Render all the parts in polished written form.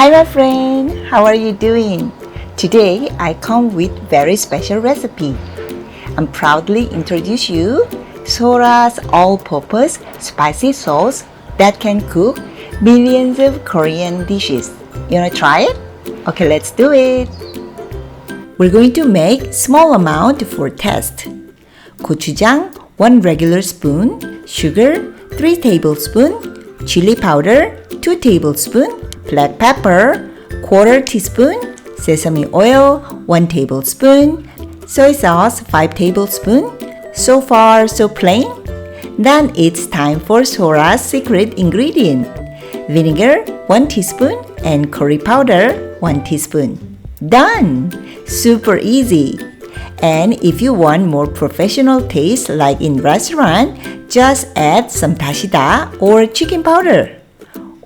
Hi my friend, how are you doing? Today I come with very special recipe. I'm proudly introduce you Sora's all-purpose spicy sauce that can cook millions of Korean dishes. You wanna try it? Okay, let's do it. We're going to make small amount for test. Gochujang 1 regular spoon, sugar 3 tablespoons, chili powder 2 tablespoons, black pepper 1/4 teaspoon, sesame oil 1 tablespoon, soy sauce 5 tablespoons. So far, so plain? Then it's time for Sora's secret ingredient. Vinegar 1 teaspoon and curry powder 1 teaspoon. Done! Super easy. And if you want more professional taste like in restaurant, just add some dashida or chicken powder.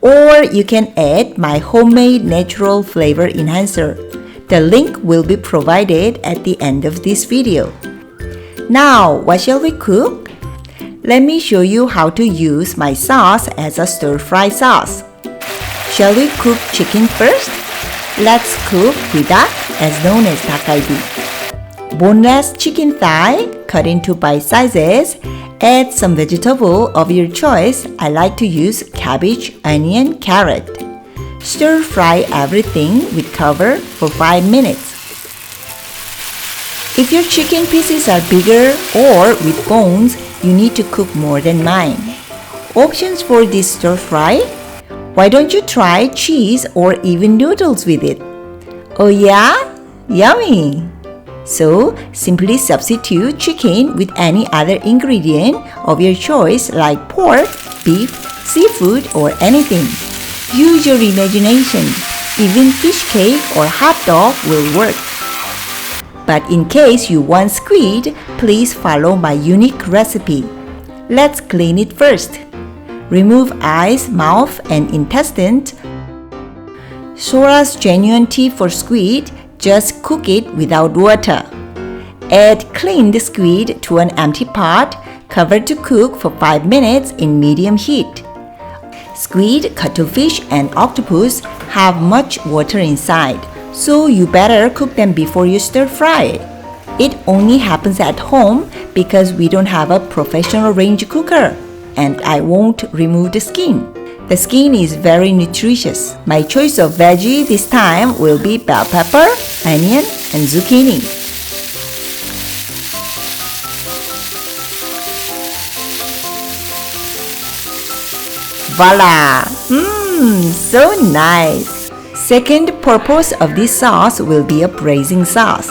Or you can add my homemade natural flavor enhancer. The link will be provided at the end of this video. Now, what shall we cook? Let me show you how to use my sauce as a stir-fry sauce. Shall we cook chicken first? Let's cook bidak, as known as dakgalbi. Boneless chicken thigh, cut into bite sizes. Add some vegetable of your choice. I like to use cabbage, onion, carrot. Stir fry everything with cover for 5 minutes. If your chicken pieces are bigger or with bones, you need to cook more than mine. Options for this stir fry? Why don't you try cheese or even noodles with it? Oh yeah? Yummy! So, simply substitute chicken with any other ingredient of your choice like pork, beef, seafood, or anything. Use your imagination. Even fish cake or hot dog will work. But in case you want squid, please follow my unique recipe. Let's clean it first. Remove eyes, mouth, and intestines. Sora's genuine tip for squid: just cook it without water. Add cleaned squid to an empty pot, cover to cook for 5 minutes in medium heat. Squid, cuttlefish, and octopus have much water inside, so you better cook them before you stir fry. It only happens at home because we don't have a professional range cooker, and I won't remove the skin. The skin is very nutritious. My choice of veggie this time will be bell pepper, onion, and zucchini. Voila! So nice! Second purpose of this sauce will be a braising sauce.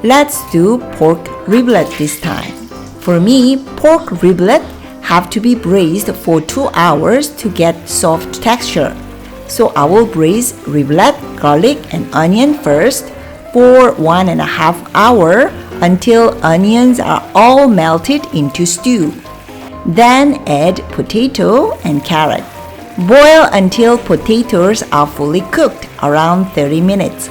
Let's do pork riblet this time. For me, pork riblet have to be braised for 2 hours to get soft texture. So I will braise riblet, garlic, and onion first for 1.5 hours until onions are all melted into stew. Then add potato and carrot. Boil until potatoes are fully cooked, around 30 minutes.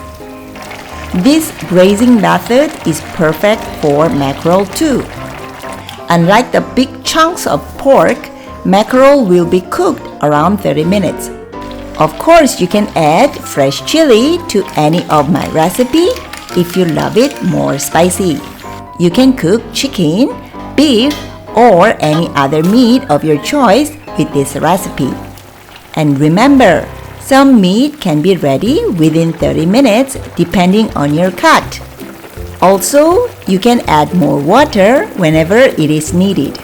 This braising method is perfect for mackerel too. Unlike the big chunks of pork, mackerel will be cooked around 30 minutes. Of course, you can add fresh chili to any of my recipe if you love it more spicy. You can cook chicken, beef, or any other meat of your choice with this recipe. And remember, some meat can be ready within 30 minutes depending on your cut. Also, you can add more water whenever it is needed.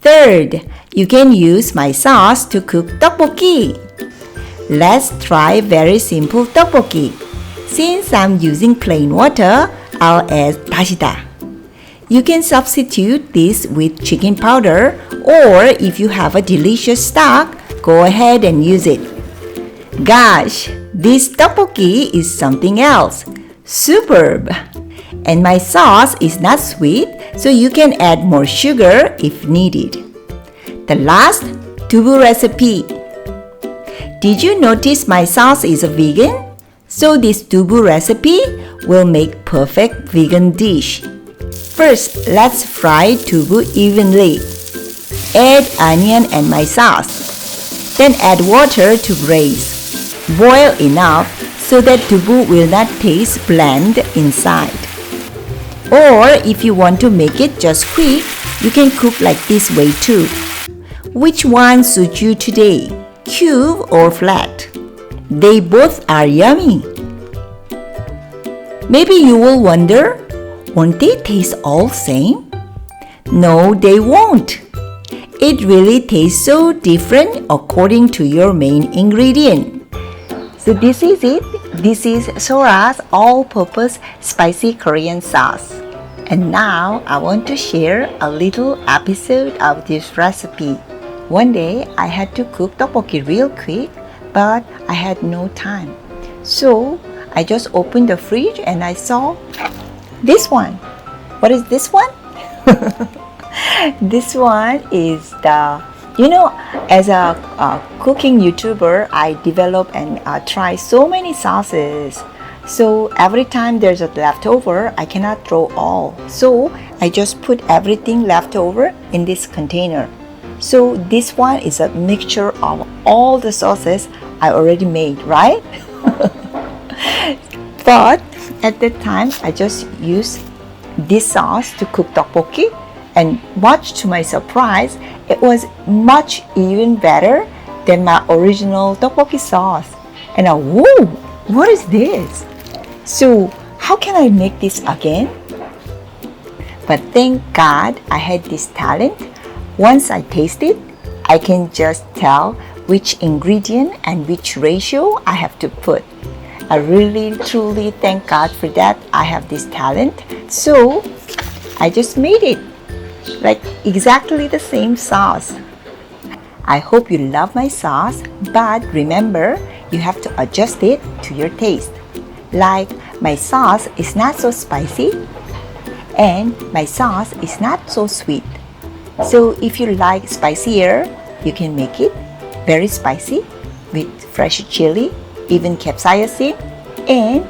Third, you can use my sauce to cook tteokbokki. Let's try very simple tteokbokki. Since I'm using plain water, I'll add dashida. You can substitute this with chicken powder, or if you have a delicious stock, go ahead and use it. Gosh, this tteokbokki is something else. Superb! And my sauce is not sweet, so you can add more sugar if needed. The last, dubu recipe. Did you notice my sauce is a vegan? So this dubu recipe will make perfect vegan dish. First, let's fry dubu evenly. Add onion and my sauce. Then add water to braise. Boil enough so that dubu will not taste bland inside. Or if you want to make it just quick, you can cook like this way too. Which one suits you today? Cube or flat? They both are yummy. Maybe you will wonder, won't they taste all same? No, they won't. It really tastes so different according to your main ingredient. So this is it. This is Sora's all-purpose spicy Korean sauce. And now I want to share a little episode of this recipe. One day I had to cook tteokbokki real quick, but I had no time. So I just opened the fridge and I saw this one. What is this one? This one is as a cooking YouTuber, I develop and try so many sauces. So every time there's a leftover, I cannot throw all. So I just put everything leftover in this container. So this one is a mixture of all the sauces I already made, right? But at that time, I just used this sauce to cook tteokbokki, and much to my surprise, it was much even better than my original tteokbokki sauce. And whoa, what is this? So how can I make this again? But thank God I had this talent. Once I taste it, I can just tell which ingredient and which ratio I have to put. I really truly thank God for that. I have this talent. So I just made it like exactly the same sauce. I hope you love my sauce, but remember, you have to adjust it to your taste. Like my sauce is not so spicy and my sauce is not so sweet. So if you like spicier, you can make it very spicy with fresh chili, even capsaicin, and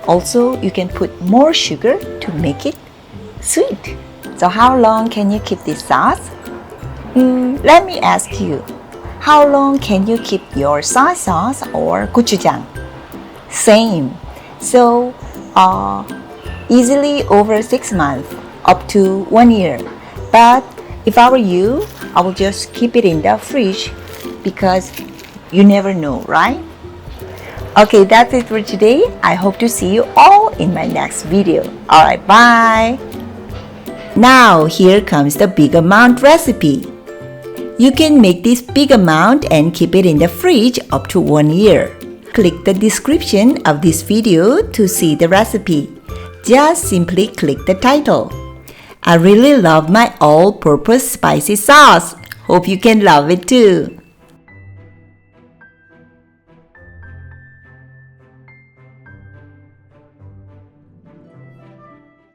also you can put more sugar to make it sweet. So how long can you keep this sauce? Let me ask you, how long can you keep your soy sauce or gochujang? Same. So easily over 6 months, up to 1 year. But if I were you, I will just keep it in the fridge because you never know, right? Okay, that's it for today. I hope to see you all in my next video. Alright, bye! Now, here comes the big amount recipe. You can make this big amount and keep it in the fridge up to 1 year. Click the description of this video to see the recipe. Just simply click the title. I really love my all-purpose spicy sauce. Hope you can love it too.